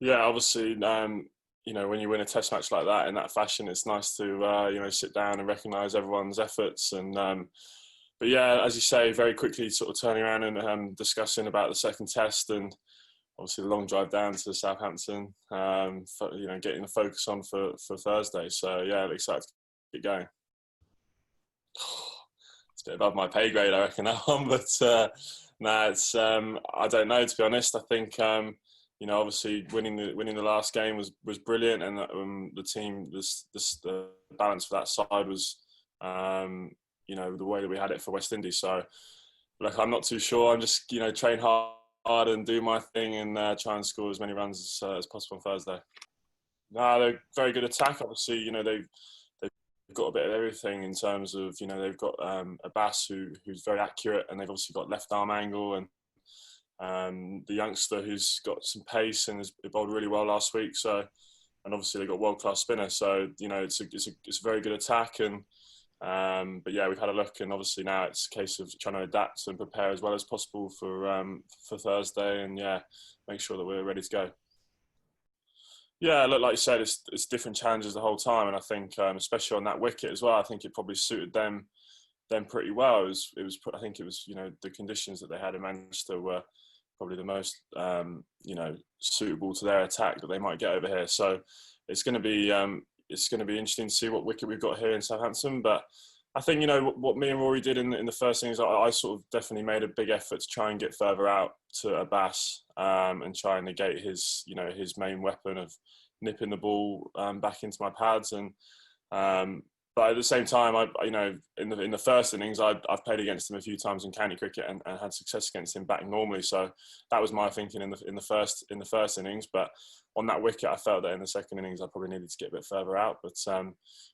Yeah, obviously, when you win a test match like that in that fashion, it's nice to, sit down and recognise everyone's efforts. But yeah, as you say, very quickly sort of turning around and discussing about the second test and obviously the long drive down to Southampton, getting the focus on for Thursday. So yeah, I'm excited to get going. It's a bit above my pay grade, I reckon, that one. But no, it's I don't know, to be honest. I think obviously winning the last game was brilliant, and the team, the balance for that side was the way that we had it for West Indies. So like, I'm not too sure. I'm just train hard and do my thing and try and score as many runs as possible on Thursday. No, they're very good attack. Obviously, they've got a bit of everything in terms of they've got a Bass who's very accurate, and they've obviously got left arm angle, and the youngster who's got some pace and has bowled really well last week. So, and obviously they've got world class spinner. So it's a very good attack. And but yeah, we've had a look, and obviously now it's a case of trying to adapt and prepare as well as possible for Thursday, and yeah, make sure that we're ready to go. Yeah, look, like you said, it's different challenges the whole time, and I think especially on that wicket as well, I think it probably suited them pretty well. I think it was the conditions that they had in Manchester were probably the most suitable to their attack that they might get over here. So it's going to be interesting to see what wicket we've got here in Southampton. But I think what me and Rory did in the first innings, I sort of definitely made a big effort to try and get further out to Abbas and try and negate his main weapon of nipping the ball back into my pads. And but at the same time, in the first innings, I've played against him a few times in county cricket and had success against him batting normally. So that was my thinking in the first innings. But on that wicket, I felt that in the second innings, I probably needed to get a bit further out. But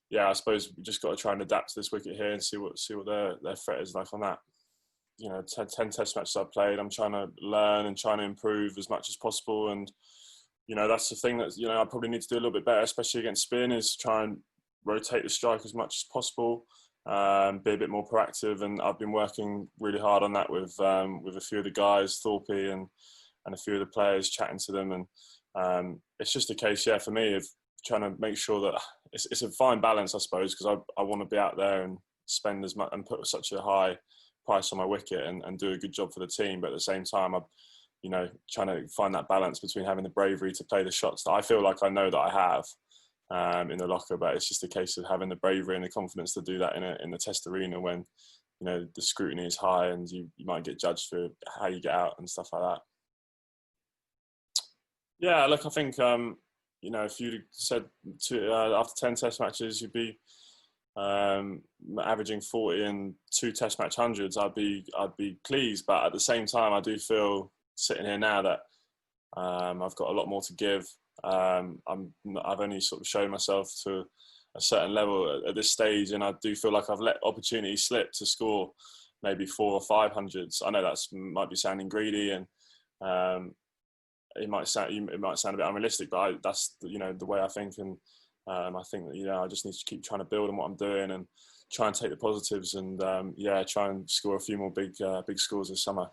yeah, I suppose we just got to try and adapt to this wicket here and see what their threat is like on that. 10 test matches I've played, I'm trying to learn and trying to improve as much as possible. And that's the thing that I probably need to do a little bit better, especially against spin, is try and rotate the strike as much as possible, be a bit more proactive. And I've been working really hard on that with a few of the guys, Thorpe and a few of the players, chatting to them. And it's just a case, for me, of trying to make sure that it's a fine balance, I suppose, because I want to be out there and spend as much and put such a high price on my wicket and do a good job for the team. But at the same time, I'm trying to find that balance between having the bravery to play the shots that I feel like I know that I have in the locker, but it's just a case of having the bravery and the confidence to do that in the test arena when the scrutiny is high and you might get judged for how you get out and stuff like that. Yeah, look, I think if you said after 10 test matches you'd be averaging 40 and 2 test match hundreds, I'd be pleased. But at the same time, I do feel sitting here now that I've got a lot more to give. I've only sort of shown myself to a certain level at this stage, and I do feel like I've let opportunities slip to score maybe 400 or 500s. I know that might be sounding greedy, and it might sound a bit unrealistic, but that's the way I think. And I think that I just need to keep trying to build on what I'm doing and try and take the positives and try and score a few more big scores this summer.